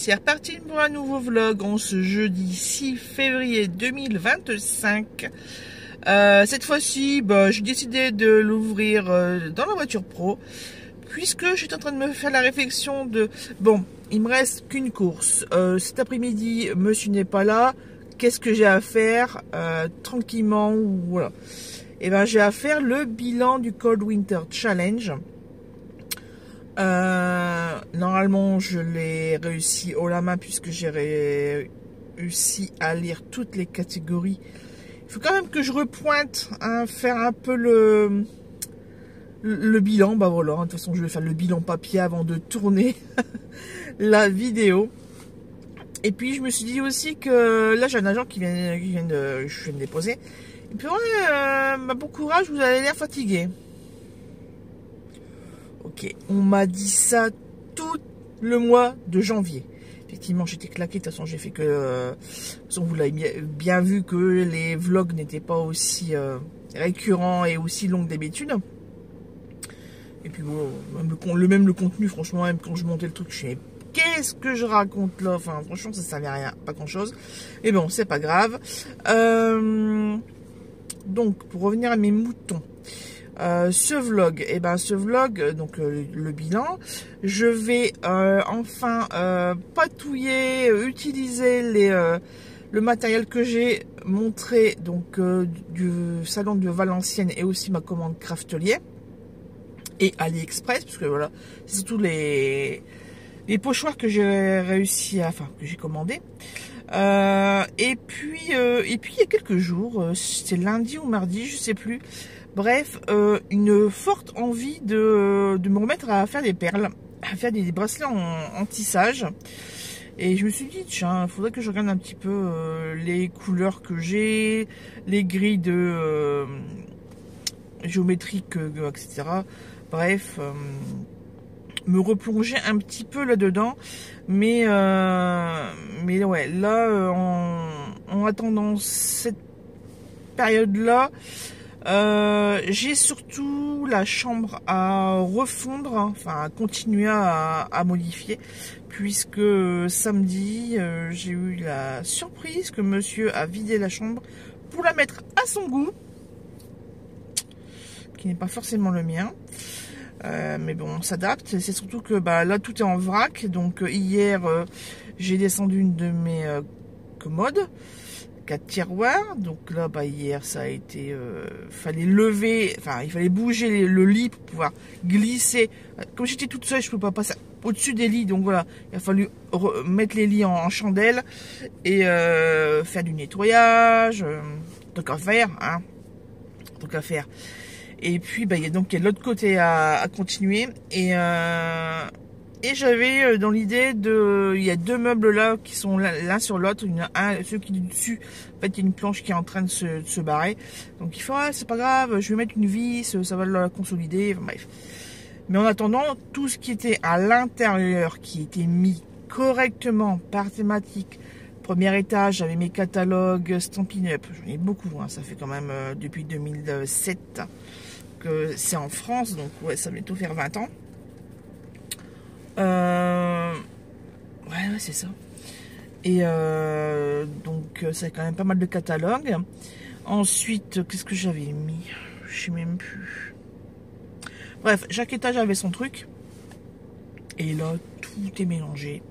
c'est reparti pour un nouveau vlog en ce jeudi 6 février 2025. Cette fois-ci, j'ai décidé de l'ouvrir dans la voiture pro, puisque je suis en train de me faire la réflexion de... Bon, il me reste qu'une course. Cet après-midi, monsieur n'est pas là. Qu'est-ce que j'ai à faire tranquillement, voilà. Et ben, j'ai à faire le bilan du Cold Winter Challenge. Normalement, je l'ai réussi haut la main puisque j'ai réussi à lire toutes les catégories. Il faut quand même que je repointe, faire un peu le bilan. Bah voilà, de toute façon, je vais faire le bilan papier avant de tourner la vidéo. Et puis, je me suis dit aussi que là, j'ai un agent je viens de déposer. Et puis, ouais, bon courage, vous avez l'air fatigué. Ok, on m'a dit ça tout le mois de janvier. Effectivement, j'étais claqué. De toute façon, j'ai fait que... de toute façon, vous l'avez bien vu que les vlogs n'étaient pas aussi récurrents et aussi longs que d'habitude. Et puis, bon, même le contenu, franchement, même quand je montais le truc, je sais qu'est-ce que je raconte là. Enfin, franchement, ça ne servait à rien, pas grand-chose. Mais bon, c'est pas grave. Donc, pour revenir à mes moutons. Ce vlog, donc le bilan, je vais enfin patouiller, utiliser le matériel que j'ai montré donc du salon de Valenciennes et aussi ma commande Craftelier et AliExpress, parce que voilà, c'est surtout les pochoirs que j'ai réussi à, que j'ai commandé. Et puis il y a quelques jours, c'était lundi ou mardi, je sais plus. Bref, une forte envie de me remettre à faire des perles, à faire des bracelets en tissage. Et je me suis dit, tiens, il faudrait que je regarde un petit peu les couleurs que j'ai, les grilles de géométriques, etc. Bref, me replonger un petit peu là-dedans. Mais ouais, là, en attendant cette période-là, j'ai surtout la chambre à refondre, enfin à continuer à modifier, puisque samedi j'ai eu la surprise que monsieur a vidé la chambre pour la mettre à son goût, qui n'est pas forcément le mien. Mais bon, on s'adapte. C'est surtout que là tout est en vrac. Donc hier j'ai descendu une de mes commodes, 4 tiroirs. Donc là hier ça a été fallait lever, enfin il fallait bouger le lit pour pouvoir glisser. Comme j'étais toute seule, je ne peux pas passer au-dessus des lits, donc voilà, il a fallu mettre les lits en chandelle et faire du nettoyage, truc à faire, truc à faire. Et puis il y a donc l'autre côté à continuer, et j'avais dans l'idée il y a deux meubles là qui sont l'un sur l'autre, ceux qui est dessus, en fait il y a une planche qui est en train de se barrer, donc il faut, c'est pas grave, je vais mettre une vis, ça va la consolider, enfin, bref. Mais en attendant, tout ce qui était à l'intérieur, qui était mis correctement par thématique, premier étage, j'avais mes catalogues Stampin' Up, j'en ai beaucoup, ça fait quand même depuis 2007 que c'est en France, donc ouais, ça va bientôt faire 20 ans. Ouais, c'est ça. Et donc c'est quand même pas mal de catalogues. Ensuite, qu'est-ce que j'avais mis? Je sais même plus. Bref, chaque étage avait son truc. Et là, tout est mélangé.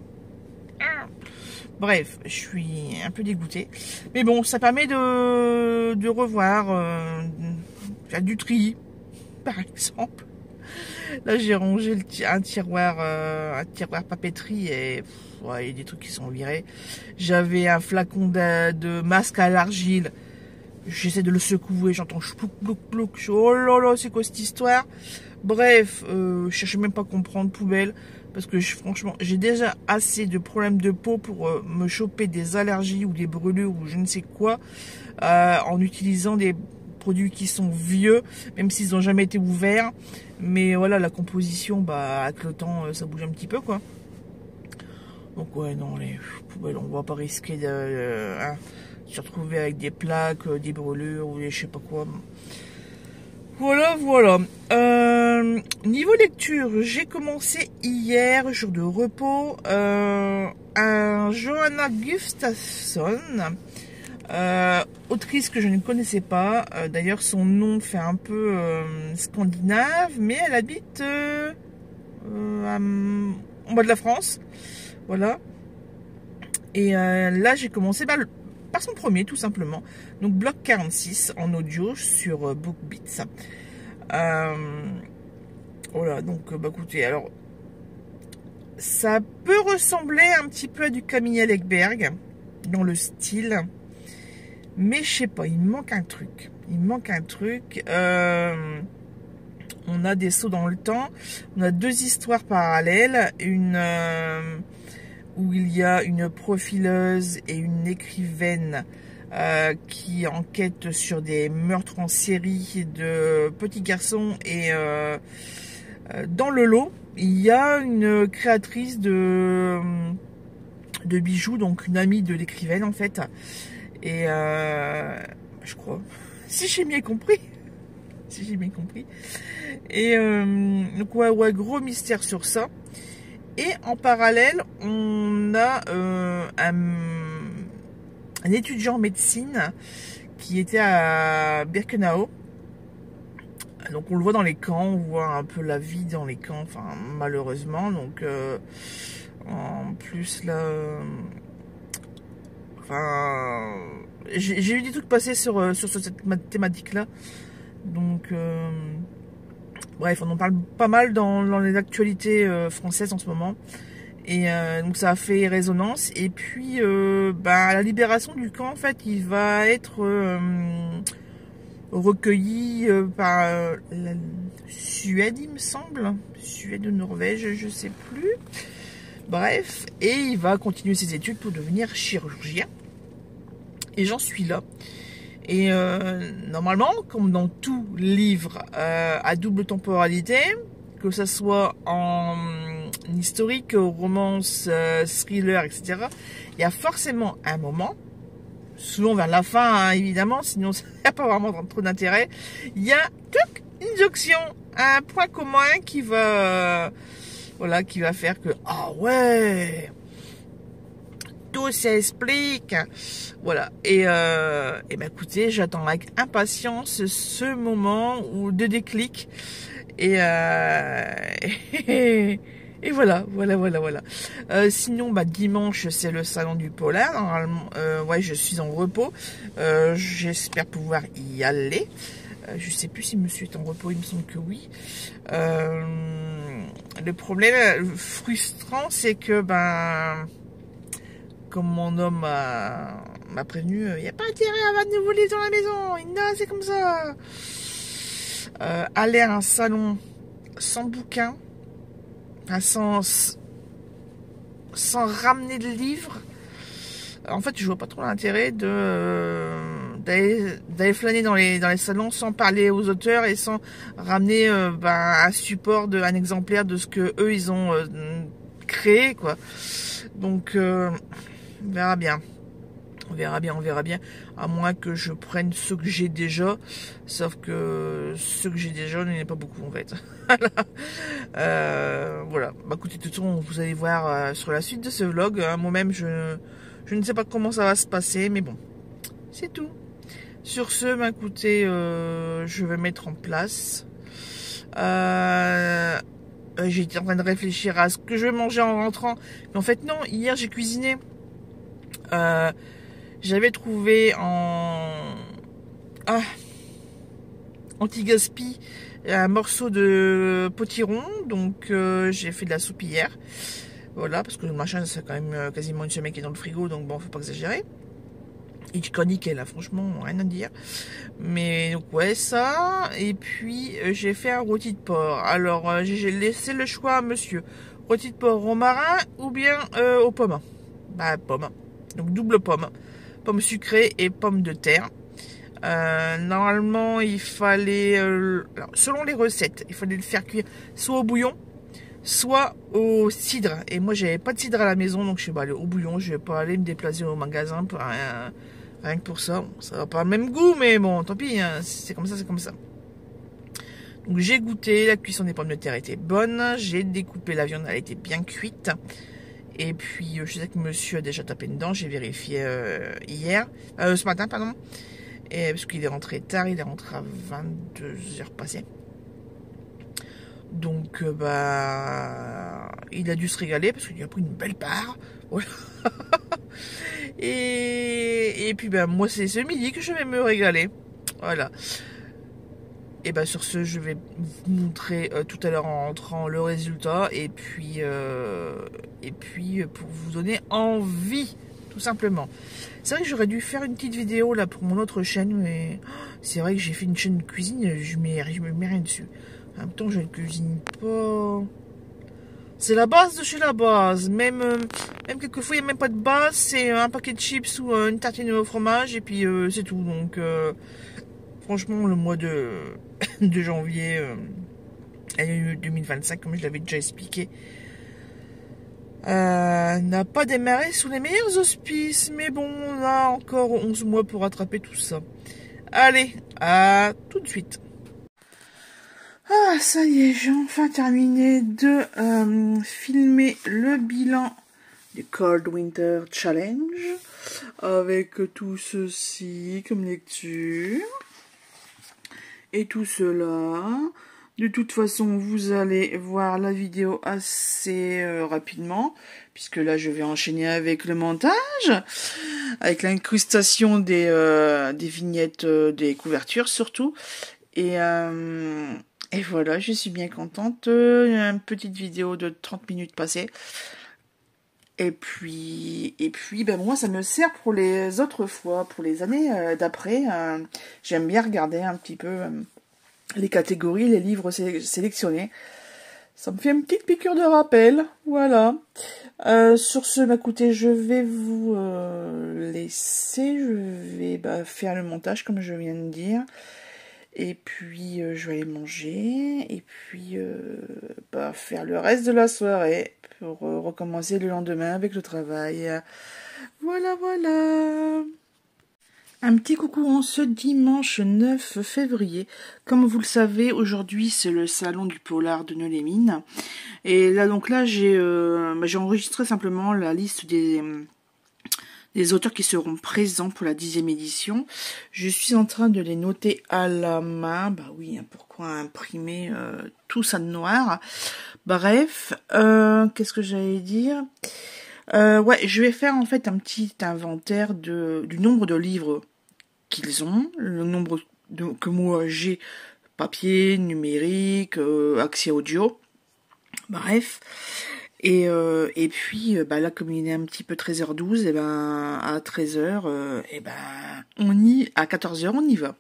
Bref, je suis un peu dégoûtée. Mais bon, ça permet de revoir, faire du tri, par exemple. Là, j'ai rangé un tiroir papeterie et ouais, il y a des trucs qui sont virés. J'avais un flacon de masque à l'argile. J'essaie de le secouer, j'entends plouc, plouc, plouc. Oh là là, c'est quoi cette histoire? Bref, je cherchais même pas à comprendre, poubelle. Parce que franchement, j'ai déjà assez de problèmes de peau pour me choper des allergies ou des brûlures ou je ne sais quoi en utilisant des produits qui sont vieux, même s'ils n'ont jamais été ouverts. Mais voilà, la composition, avec le temps, ça bouge un petit peu, quoi. Donc ouais, non, les poubelles, on va pas risquer de se retrouver avec des plaques, des brûlures ou des je sais pas quoi. Voilà, voilà. Niveau lecture, j'ai commencé hier, jour de repos, un Johanna Gustafsson, autrice que je ne connaissais pas. D'ailleurs, son nom fait un peu scandinave, mais elle habite en bas de la France. Voilà. Et là, j'ai commencé par son premier, tout simplement. Donc, bloc 46 en audio sur BookBeats. Voilà, donc, écoutez, alors, ça peut ressembler un petit peu à du Camille Lekberg dans le style, mais je sais pas, il me manque un truc. Il me manque un truc. On a des sauts dans le temps. On a deux histoires parallèles. Une où il y a une profileuse et une écrivaine qui enquêtent sur des meurtres en série de petits garçons. Et dans le lot, il y a une créatrice de bijoux, donc une amie de l'écrivaine en fait. Et je crois, si j'ai bien compris. Si j'ai bien compris. Et donc ouais, gros mystère sur ça. Et en parallèle, on a un étudiant en médecine qui était à Birkenau. Donc on le voit dans les camps, on voit un peu la vie dans les camps, enfin malheureusement. Donc en plus là, enfin j'ai eu des trucs passer sur cette thématique-là. Donc bref, on en parle pas mal dans les actualités françaises en ce moment. Et donc ça a fait résonance. Et puis à la libération du camp, en fait, il va être recueilli par la Suède, il me semble. Suède ou Norvège, je sais plus. Bref, et il va continuer ses études pour devenir chirurgien. Et j'en suis là. Et normalement, comme dans tout livre à double temporalité, que ce soit en historique, romance, thriller, etc., il y a forcément un moment, souvent vers la fin, hein, évidemment, sinon ça n'a pas vraiment trop d'intérêt, il y a une jonction, un point commun qui va, voilà, qui va faire que, ah ouais, tout s'explique. Voilà. Et écoutez, j'attends avec impatience ce moment de déclic. Et voilà. Sinon, dimanche, c'est le salon du polar. Normalement, ouais, je suis en repos. J'espère pouvoir y aller. Je sais plus si monsieur est en repos, il me semble que oui. Le problème frustrant, c'est que, comme mon homme m'a prévenu, il n'y a pas intérêt à avoir de nouveaux livres dans la maison. Non, c'est comme ça. Aller à un salon sans bouquin, sans ramener de livres. En fait, je vois pas trop l'intérêt d'aller flâner dans les salons sans parler aux auteurs et sans ramener un support, un exemplaire de ce que eux ils ont créé, quoi. Donc on verra bien. On verra bien. À moins que je prenne ceux que j'ai déjà. Sauf que ceux que j'ai déjà, il n'y en a pas beaucoup en fait. Voilà. Écoutez, de toute façon, vous allez voir sur la suite de ce vlog. Hein, moi-même, je ne sais pas comment ça va se passer. Mais bon, c'est tout. Sur ce, écoutez, je vais mettre en place. J'étais en train de réfléchir à ce que je vais manger en rentrant. Mais en fait, non. Hier, j'ai cuisiné. J'avais trouvé en anti-gaspi un morceau de potiron. Donc, j'ai fait de la soupe hier. Voilà, parce que le machin, c'est quand même quasiment une semaine qui est dans le frigo. Donc, bon, faut pas exagérer. Et du nickel, là, franchement, rien à dire. Mais donc ouais, ça. Et puis j'ai fait un rôti de porc. Alors j'ai laissé le choix à monsieur. Rôti de porc au romarin ou bien aux pommes. Pommes. Donc double pomme. Pomme sucrée et pomme de terre. Normalement, il fallait, alors, selon les recettes, il fallait le faire cuire soit au bouillon, soit au cidre. Et moi, j'avais pas de cidre à la maison, donc je suis allé au bouillon. Je vais pas aller me déplacer au magasin pour rien que pour ça. Bon, ça va pas le même goût, mais bon, tant pis, hein, c'est comme ça, c'est comme ça. Donc j'ai goûté, la cuisson des pommes de terre était bonne, j'ai découpé la viande, elle était bien cuite. Et puis je sais que monsieur a déjà tapé dedans, j'ai vérifié ce matin pardon. Et parce qu'il est rentré tard, il est rentré à 22h passées. Donc bah il a dû se régaler parce qu'il a pris une belle part. Voilà. Et puis ben moi c'est ce midi que je vais me régaler. Voilà. Et ben sur ce je vais vous montrer tout à l'heure en rentrant le résultat et puis pour vous donner envie tout simplement. C'est vrai que j'aurais dû faire une petite vidéo là pour mon autre chaîne, mais c'est vrai que j'ai fait une chaîne de cuisine, je me mets rien dessus. En même temps je ne cuisine pas. C'est la base de chez la base. Même quelquefois, il n'y a même pas de base. C'est un paquet de chips ou une tartine au fromage. Et puis, c'est tout. Donc, franchement, le mois de, de janvier 2025, comme je l'avais déjà expliqué, n'a pas démarré sous les meilleurs auspices. Mais bon, on a encore 11 mois pour rattraper tout ça. Allez, à tout de suite. Ah, ça y est, j'ai enfin terminé de filmer le bilan du Cold Winter Challenge avec tout ceci comme lecture et tout cela. De toute façon, vous allez voir la vidéo assez rapidement puisque là, je vais enchaîner avec le montage, avec l'incrustation des vignettes, des couvertures surtout. Et voilà, je suis bien contente. Une petite vidéo de 30 minutes passées. Et puis ben moi, ça me sert pour les autres fois, pour les années d'après. J'aime bien regarder un petit peu les catégories, les livres sélectionnés. Ça me fait une petite piqûre de rappel. Voilà. Sur ce, bah, écoutez, je vais vous laisser. Je vais faire le montage, comme je viens de dire. Et puis, je vais aller manger. Et puis, faire le reste de la soirée pour recommencer le lendemain avec le travail. Voilà, voilà. Un petit coucou en ce dimanche 9 février. Comme vous le savez, aujourd'hui, c'est le salon du polar de Neux-les-Mines. Et là, donc là, j'ai enregistré simplement la liste des auteurs qui seront présents pour la 10e édition. Je suis en train de les noter à la main. Bah oui, pourquoi imprimer tout ça de noir? Bref, qu'est-ce que j'allais dire? Ouais, je vais faire en fait un petit inventaire du nombre de livres qu'ils ont, le nombre que moi j'ai, papier, numérique, accès audio. Bref. Et puis, là, comme il est un petit peu 13h12, et à 13h, à 14h, on y va.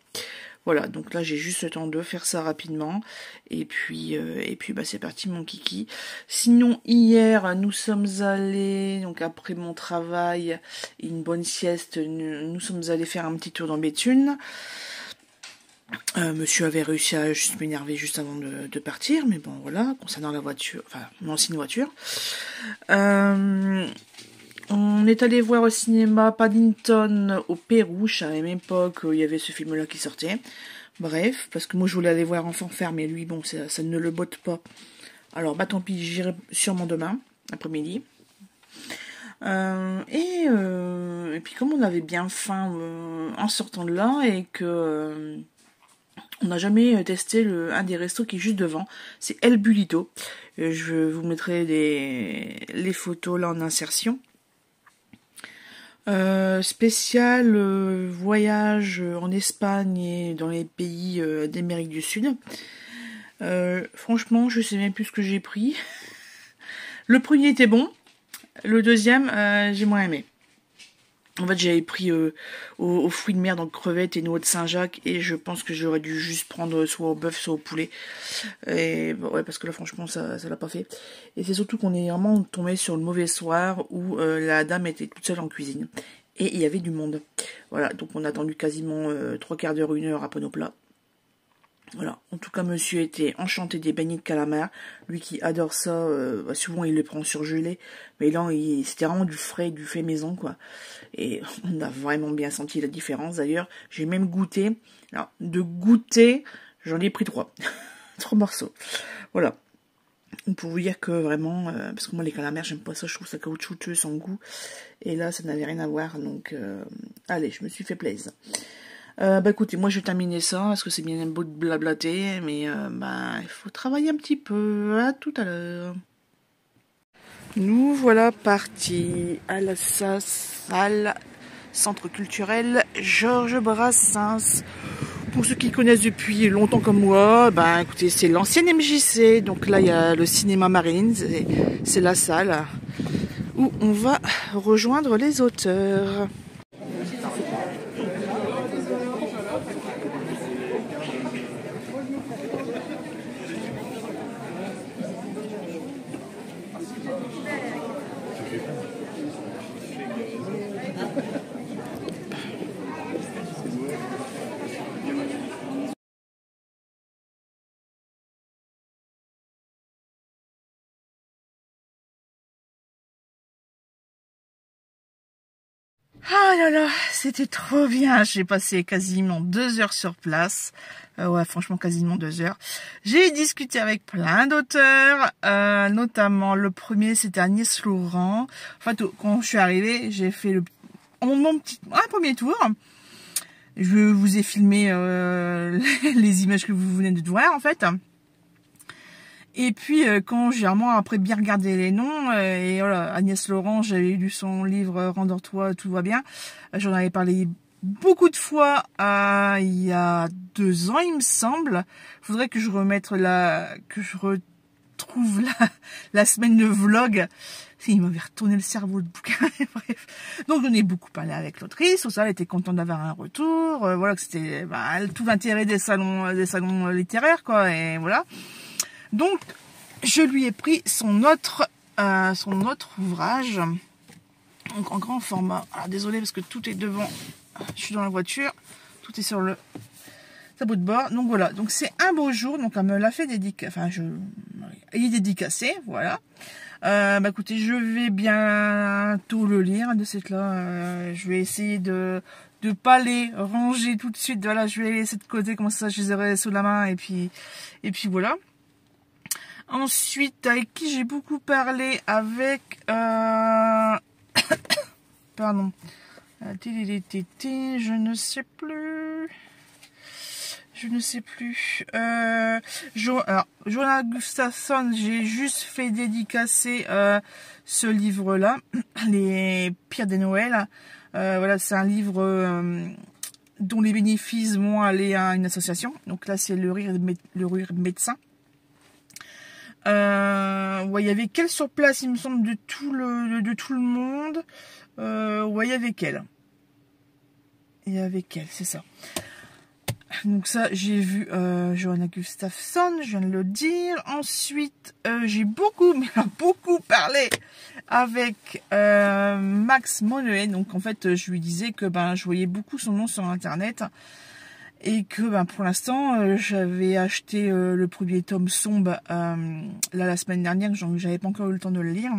Voilà, donc là, j'ai juste le temps de faire ça rapidement. Et puis c'est parti, mon kiki. Sinon, hier, nous sommes allés, donc après mon travail et une bonne sieste, nous sommes allés faire un petit tour dans Béthune. Monsieur avait réussi à juste m'énerver juste avant de partir, mais bon voilà, concernant la voiture, enfin mon ancienne voiture. On est allé voir au cinéma Paddington au Pérouge, à la même époque où il y avait ce film-là qui sortait. Bref, parce que moi je voulais aller voir Enfant Ferme, mais lui, bon, ça ne le botte pas. Alors, tant pis, j'irai sûrement demain, après-midi. Et puis comme on avait bien faim en sortant de là, et que... on n'a jamais testé un des restos qui est juste devant. C'est El Bulito. Je vous mettrai les photos là en insertion. Spécial voyage en Espagne et dans les pays d'Amérique du Sud. Franchement, je sais même plus ce que j'ai pris. Le premier était bon. Le deuxième, j'ai moins aimé. En fait, j'avais pris aux fruits de mer, donc crevettes et noix de Saint-Jacques, et je pense que j'aurais dû juste prendre soit au bœuf, soit au poulet. Et ouais, parce que là, franchement, ça l'a pas fait. Et c'est surtout qu'on est vraiment tombé sur le mauvais soir où la dame était toute seule en cuisine. Et il y avait du monde. Voilà, donc on a attendu quasiment 3/4 d'heure, 1 heure à nos plats. Voilà, en tout cas, monsieur était enchanté des beignets de calamar. Lui qui adore ça, souvent il le prend surgelé. Mais là, c'était vraiment du frais, du fait maison, quoi. Et on a vraiment bien senti la différence, d'ailleurs. J'ai même goûté. Alors, de goûter, j'en ai pris 3. 3 morceaux. Voilà. Pour vous dire que vraiment, parce que moi les calamars j'aime pas ça, je trouve ça caoutchouteux sans goût. Et là ça n'avait rien à voir, donc allez, je me suis fait plaisir. Bah écoutez, moi je vais terminer ça, parce que c'est bien beau de blablater, mais bah il faut travailler un petit peu. À tout à l'heure. Nous voilà partis à la salle Centre culturel Georges Brassens. Pour ceux qui connaissent depuis longtemps comme moi, ben écoutez, c'est l'ancienne MJC. Donc là, il y a le cinéma Marine, c'est la salle où on va rejoindre les auteurs. Ah là là, c'était trop bien. J'ai passé quasiment 2 heures sur place. Ouais, franchement, quasiment 2 heures. J'ai discuté avec plein d'auteurs, notamment le premier, c'était Agnès Laurent. En fait, quand je suis arrivée, j'ai fait un premier tour. Je vous ai filmé les images que vous venez de voir, en fait. Et puis, quand j'ai vraiment après bien regardé les noms, et voilà, Agnès Laurent, j'avais lu son livre « Rendors-toi, tout va bien ». J'en avais parlé beaucoup de fois il y a 2 ans, il me semble. Il faudrait que je retrouve la semaine de vlog. Il m'avait retourné le cerveau, le bouquin. Bref. Donc, j'en ai beaucoup parlé avec l'autrice. Tout ça, elle était contente d'avoir un retour. Voilà, que c'était tout l'intérêt des salons littéraires, quoi. Et voilà. Donc, je lui ai pris son autre ouvrage, donc en grand format. Alors, désolé parce que tout est devant, je suis dans la voiture, tout est sur le tableau de bord. Donc voilà, donc c'est Un beau jour, donc elle me l'a fait il est dédicacé, voilà. Bah écoutez, je vais bientôt le lire de cette là. Je vais essayer de pas les ranger tout de suite. Voilà, je vais les laisser de côté, comme ça je les aurai sous la main et puis voilà. Ensuite, avec qui j'ai beaucoup parlé, avec... Pardon. Je ne sais plus. Alors, Johanna Gustafsson, j'ai juste fait dédicacer ce livre-là, Les Pires des Noëls. Voilà, c'est un livre dont les bénéfices vont aller à une association. Donc là, c'est le rire médecin. Ouais, il y avait qu'elle sur place, il me semble, de tout le monde. Ouais, il y avait qu'elle. C'est ça. Donc ça, j'ai vu Johanna Gustafsson, je viens de le dire. Ensuite, j'ai beaucoup parlé avec Max Monnet. Donc en fait, je lui disais que je voyais beaucoup son nom sur Internet. Et que pour l'instant, j'avais acheté le premier tome Sombre la semaine dernière, que j'avais pas encore eu le temps de le lire.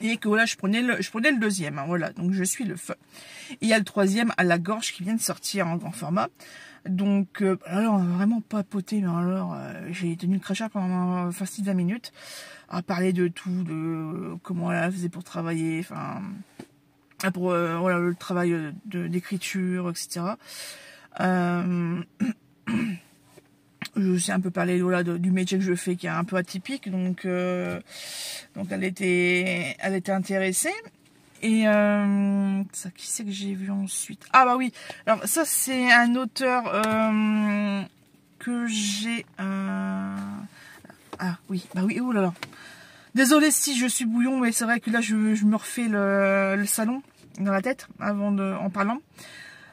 Et que voilà, je prenais le deuxième. Hein, voilà, donc je suis le feu. Et il y a le troisième À la gorge qui vient de sortir en grand format. Donc, alors, on a vraiment papoté, mais alors, j'ai tenu le crachat pendant facile 20 minutes à parler de tout, de comment elle faisait pour travailler, enfin, pour voilà, le travail d'écriture, etc. Je sais un peu parler voilà, du métier que je fais qui est un peu atypique, donc elle était intéressée. Et ça, qui c'est que j'ai vu ensuite? Ah bah oui, alors ça c'est un auteur que j'ai ah oui, bah oui, oh là là, désolé si je suis bouillon, mais c'est vrai que là je me refais le salon dans la tête en parlant.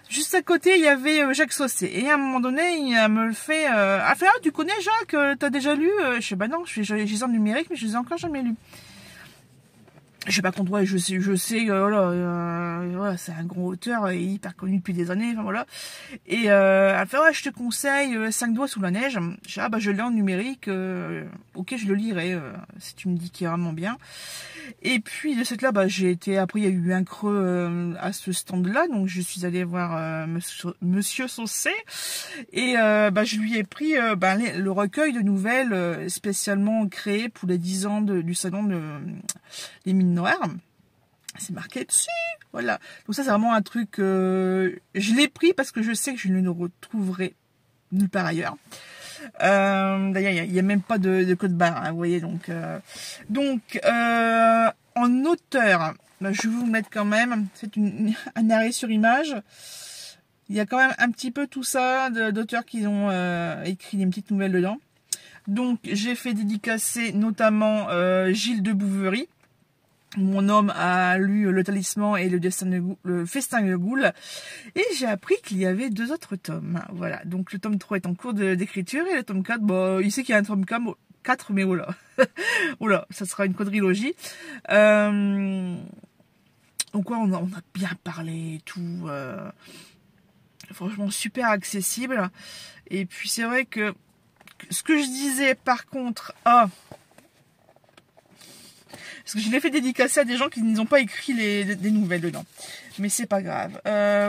Juste à côté, il y avait Jacques Saucé. Et à un moment donné, il me le fait... ah, tu connais Jacques? T'as déjà lu? Je sais, bah non, je les ai en numérique, mais je les ai encore jamais lus. Je sais pas contre toi, je sais, voilà, c'est un gros auteur, hyper connu depuis des années, enfin voilà. Et elle fait, ouais, je te conseille 5 doigts sous la neige. Je dis, ah bah je l'ai en numérique, ok, je le lirai, si tu me dis qu'il est vraiment bien. Et puis de cette là, bah j'ai été, après il y a eu un creux à ce stand-là, donc je suis allée voir Monsieur Saucé, et bah je lui ai pris le recueil de nouvelles spécialement créé pour les 10 ans du salon des mines noires. C'est marqué dessus, voilà. Donc ça c'est vraiment un truc, je l'ai pris parce que je sais que je ne le retrouverai nulle part ailleurs. D'ailleurs il n'y a même pas de code barre, hein, vous voyez. Donc en auteur, bah, je vais vous mettre quand même, c'est un arrêt sur image. Il y a quand même un petit peu tout ça d'auteurs qui ont écrit des petites nouvelles dedans. Donc j'ai fait dédicacer notamment Gilles de Bouverie. Mon homme a lu Le Talisman et le Festin de Goût, et j'ai appris qu'il y avait 2 autres tomes. Voilà, donc le tome 3 est en cours d'écriture, et le tome 4, bon, il sait qu'il y a un tome 4, mais voilà. Oula, ça sera une quadrilogie. Donc quoi, on a bien parlé et tout. Franchement, super accessible. Et puis c'est vrai que ce que je disais par contre, parce que je l'ai fait dédicacer à des gens qui n'ont pas écrit des nouvelles dedans. Mais c'est pas grave.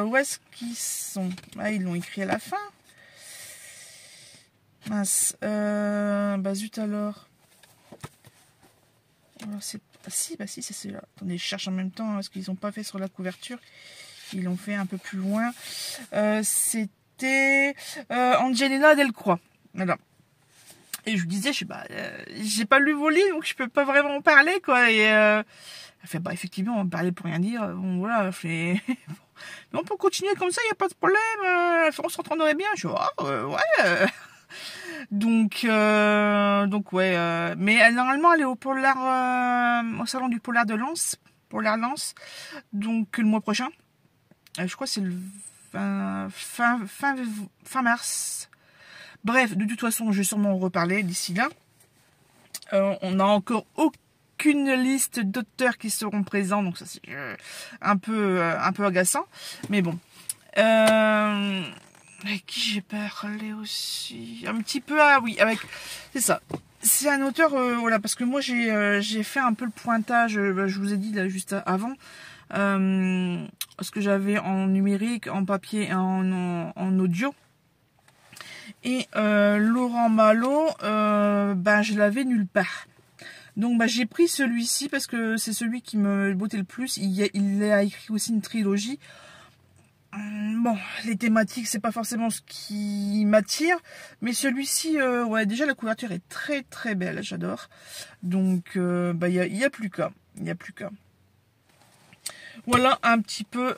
Où est-ce qu'ils sont? Ah, ils l'ont écrit à la fin. Mince. Bah zut alors. Alors c'est... bah si, c'est celui-là. Attendez, je cherche en même temps, parce qu'ils n'ont pas fait sur la couverture. Ils l'ont fait un peu plus loin. C'était Angelina Delcroix. Voilà. Et je lui disais, j'ai pas lu vos livres, donc je peux pas vraiment en parler, quoi. Et elle fait, bah effectivement, on parlait pour rien dire. Bon, voilà, mais on peut continuer comme ça, il n'y a pas de problème. On s'entendrait bien. Je dis, ouais. Donc ouais. Mais normalement, elle est au salon du Polar de Lens, Polar Lens. Donc le mois prochain. Je crois que c'est le fin mars. Bref, de toute façon, je vais sûrement en reparler d'ici là. On n'a encore aucune liste d'auteurs qui seront présents, donc ça c'est un peu agaçant. Mais bon. Avec qui j'ai parlé aussi un petit peu, c'est ça. C'est un auteur, voilà, parce que moi j'ai fait un peu le pointage, je vous ai dit là juste avant, ce que j'avais en numérique, en papier et en audio. Et Laurent Malo, je l'avais nulle part. Donc j'ai pris celui-ci parce que c'est celui qui me bottait le plus. Il a écrit aussi une trilogie. Bon, les thématiques, c'est pas forcément ce qui m'attire, mais celui-ci, ouais, déjà la couverture est très très belle, j'adore. Donc, il y a plus qu'à, Voilà un petit peu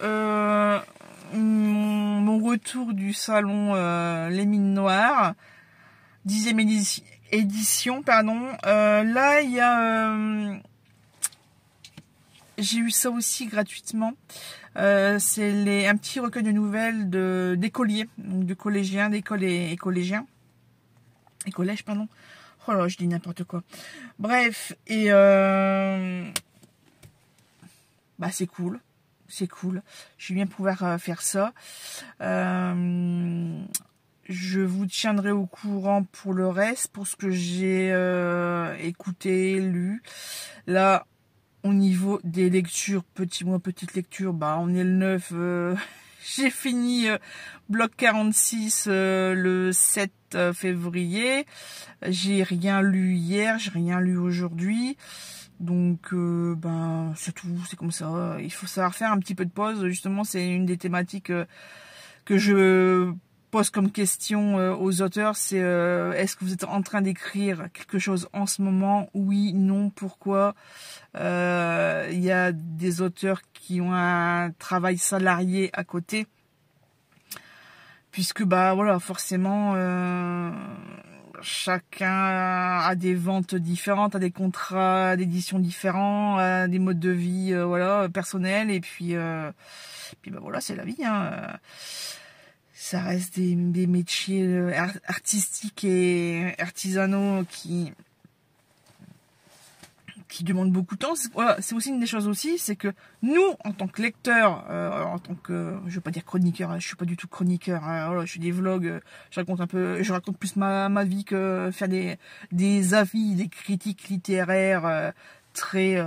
mon retour du salon Les Mines Noires, 10e édition, pardon. Là, il y a, j'ai eu ça aussi gratuitement. C'est un petit recueil de nouvelles d'écoliers, donc de collégiens, d'écoles et collégiens. Et collèges, pardon. Oh là, je dis n'importe quoi. Bref, et c'est cool. C'est cool. Je vais bien pouvoir faire ça. Je vous tiendrai au courant pour le reste, pour ce que j'ai écouté, lu. Là, au niveau des lectures, petite lecture, on est le 9. J'ai fini bloc 46 le 7 février. J'ai rien lu hier, j'ai rien lu aujourd'hui. Donc, c'est tout, c'est comme ça. Il faut savoir faire un petit peu de pause. Justement, c'est une des thématiques que je pose comme question aux auteurs. C'est est-ce que vous êtes en train d'écrire quelque chose en ce moment? Oui, non, pourquoi? Il y a des auteurs qui ont un travail salarié à côté. Puisque, voilà, forcément... chacun a des ventes différentes, a des contrats d'édition différents, a des modes de vie personnels, et puis voilà, c'est la vie, hein. Ça reste des métiers artistiques et artisanaux qui qui demande beaucoup de temps. Voilà, c'est aussi une des choses aussi, c'est que nous, en tant que lecteurs, en tant que, je veux pas dire chroniqueur, je suis pas du tout chroniqueur, voilà, je fais des vlogs, je raconte plus ma vie que faire des avis, des critiques littéraires très,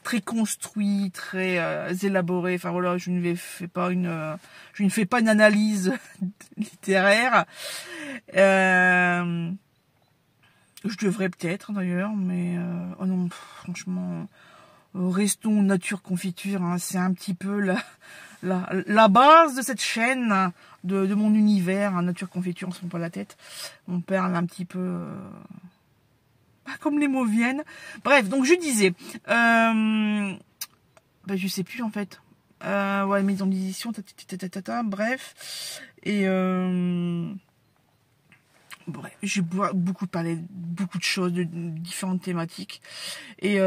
très construits, très élaborés. Enfin voilà, je ne fais pas une analyse littéraire. Je devrais peut-être d'ailleurs, mais oh non, franchement, restons nature confiture. Hein, c'est un petit peu la base de cette chaîne, de mon univers. Hein, nature confiture, on se prend pas la tête. On perd un petit peu, comme les mots viennent. Bref, donc je disais, je sais plus en fait. Ouais, maison d'édition, bref, et bref, j'ai beaucoup parlé, beaucoup de choses, de différentes thématiques. Et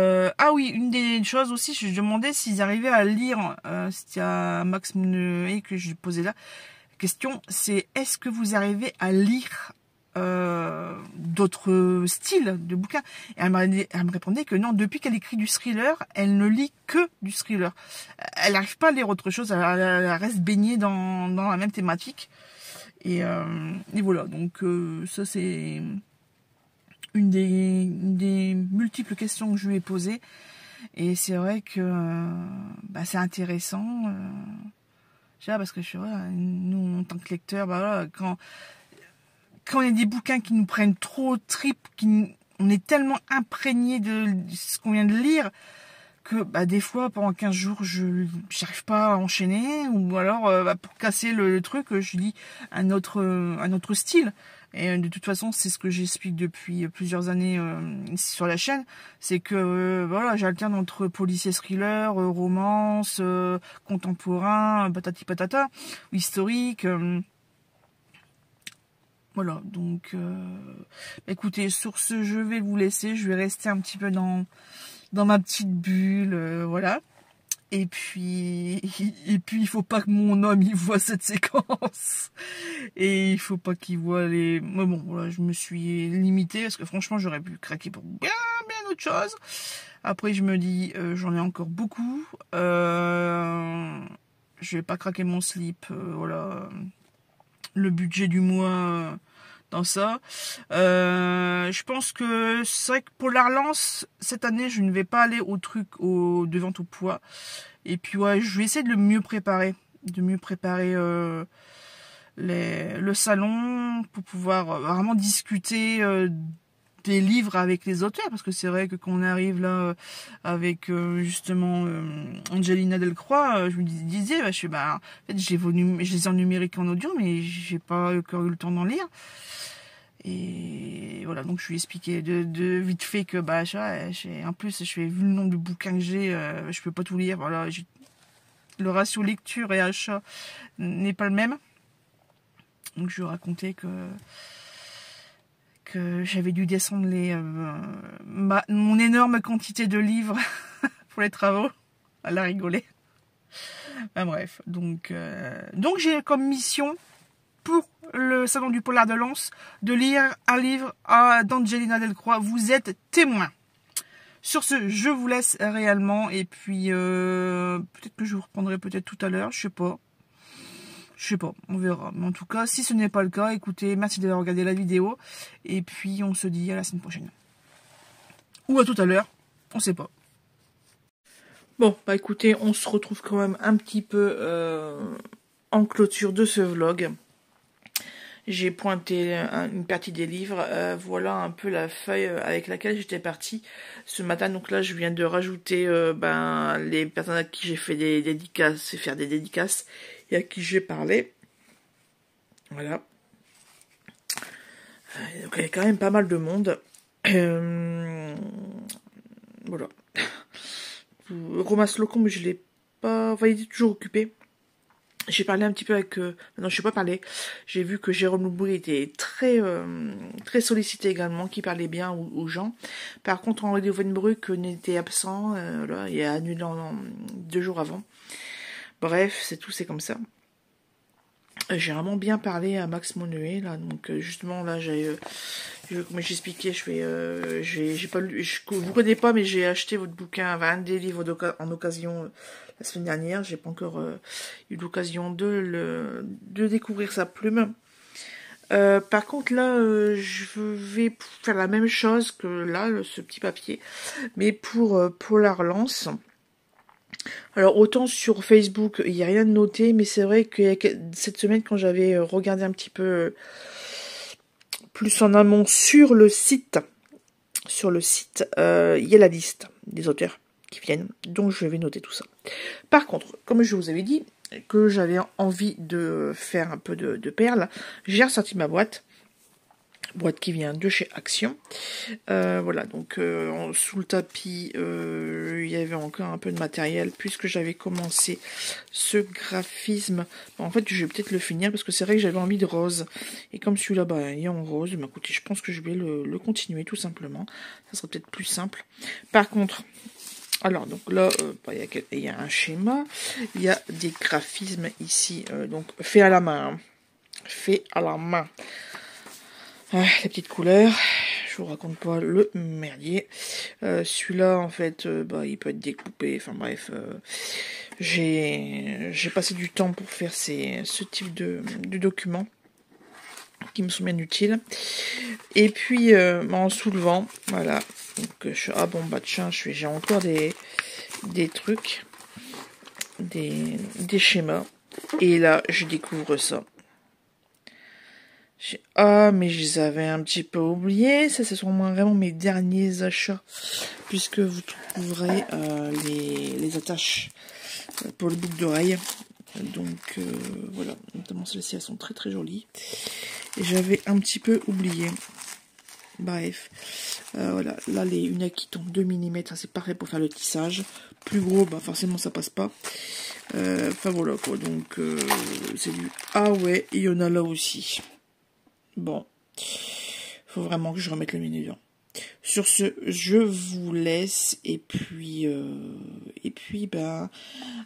oui, une des choses aussi, je demandais s'ils arrivaient à lire, c'était à Max Meneuet que je posais là. La question, c'est est-ce que vous arrivez à lire d'autres styles de bouquins? Et elle me répondait que non, depuis qu'elle écrit du thriller, elle ne lit que du thriller. Elle n'arrive pas à lire autre chose, elle reste baignée dans la même thématique. Et voilà, donc ça c'est une des multiples questions que je lui ai posées. Et c'est vrai que c'est intéressant. Parce que nous en tant que lecteurs, voilà, quand il y a des bouquins qui nous prennent trop au trip, on est tellement imprégné de ce qu'on vient de lire, que des fois pendant 15 jours je j'arrive pas à enchaîner, ou alors pour casser le truc je lis un autre style. Et de toute façon c'est ce que j'explique depuis plusieurs années ici sur la chaîne, c'est que voilà, j'alterne entre policier, thriller, romance, contemporain, patati patata, historique, voilà. Donc écoutez, sur ce je vais vous laisser, je vais rester un petit peu dans ma petite bulle, voilà. Et puis il faut pas que mon homme il voit cette séquence. Et il faut pas qu'il voit les... Mais bon, voilà, je me suis limitée parce que franchement, j'aurais pu craquer pour bien autre chose. Après, je me dis, j'en ai encore beaucoup. Je vais pas craquer mon slip, voilà. Le budget du mois... dans ça. Je pense que c'est vrai que pour la relance, cette année, je ne vais pas aller au truc de vente au poids. Et puis ouais, je vais essayer de mieux préparer le salon pour pouvoir vraiment discuter des livres avec les auteurs, parce que c'est vrai que quand on arrive là avec justement Angelina Delcroix, je me disais, en fait, je les ai en numérique en audio, mais j'ai pas encore eu le temps d'en lire. Et voilà, donc je lui ai expliqué de vite fait que en plus vu le nombre de bouquins que j'ai, je peux pas tout lire. Voilà, le ratio lecture et achat n'est pas le même. Donc je lui ai raconté que j'avais dû descendre mon énorme quantité de livres pour les travaux. Elle a rigolé. Bref, donc j'ai comme mission pour le salon du polar de Lens de lire un livre d'Angelina Delcroix. Vous êtes témoin. Sur ce, je vous laisse réellement, et puis peut-être que je vous reprendrai peut-être tout à l'heure, je sais pas, on verra. Mais en tout cas, si ce n'est pas le cas, écoutez, merci d'avoir regardé la vidéo, et puis on se dit à la semaine prochaine. Ou à tout à l'heure, on sait pas. Bon, écoutez, on se retrouve quand même un petit peu en clôture de ce vlog. J'ai pointé une partie des livres. Voilà un peu la feuille avec laquelle j'étais partie ce matin. Donc là, je viens de rajouter les personnes à qui j'ai fait des dédicaces et faire des dédicaces et à qui j'ai parlé. Voilà. Donc il y a quand même pas mal de monde. Voilà. Romas Locombe, je l'ai pas... Enfin, il est toujours occupé. J'ai parlé un petit peu avec... non, je n'ai pas parlé. J'ai vu que Jérôme Louboury était très sollicité également, qui parlait bien aux gens. Par contre, Henri Lovenbruck était absent. Là, il a annulé 2 jours avant. Bref, c'est comme ça. J'ai vraiment bien parlé à Max Meneuet, là. Donc, justement, là, j'ai Comme j'expliquais, j'ai pas lu, vous connaissez pas, mais j'ai acheté votre bouquin, un des livres en occasion la semaine dernière. J'ai pas encore eu l'occasion de découvrir sa plume. Par contre là, je vais faire la même chose que là, ce petit papier, mais pour la relance. Alors autant sur Facebook, il n'y a rien de noté, mais c'est vrai que cette semaine, quand j'avais regardé un petit peu plus en amont sur le site, il y a la liste des auteurs qui viennent, donc je vais noter tout ça. Par contre, comme je vous avais dit que j'avais envie de faire un peu de perles, j'ai ressorti ma boîte qui vient de chez Action. Voilà, donc sous le tapis, il y avait encore un peu de matériel puisque j'avais commencé ce graphisme. Bon, en fait, je vais peut-être le finir parce que c'est vrai que j'avais envie de rose. Et comme celui-là, bah, il est en rose, bah, écoutez, je pense que je vais le continuer tout simplement. Ça sera peut-être plus simple. Par contre, alors, donc là, il y a un schéma, il y a des graphismes ici, donc fait à la main. Hein. Fait à la main. Les petites couleurs, je vous raconte pas le merdier. Celui-là, en fait, il peut être découpé. Enfin bref, j'ai passé du temps pour faire ce type de documents qui me sont bien utiles. Et puis, en soulevant, voilà. Donc, tiens, j'ai encore des trucs, des schémas. Et là, je découvre ça. Mais je les avais un petit peu oubliés. Ça, ce sont vraiment mes derniers achats. Puisque vous trouverez les attaches pour le boucle d'oreille. Donc, voilà. Notamment celles-ci, elles sont très très jolies. Et j'avais un petit peu oublié. Bref. Voilà. Là, une Akiton 2 mm, c'est parfait pour faire le tissage. Plus gros, forcément, ça passe pas. Enfin, voilà, quoi. Donc, c'est du... Ah ouais, il y en a là aussi. Bon, faut vraiment que je remette le menu dedans. Sur ce, je vous laisse et puis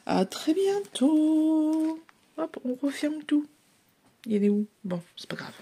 à très bientôt. Hop, on referme tout. Il est où? Bon, c'est pas grave.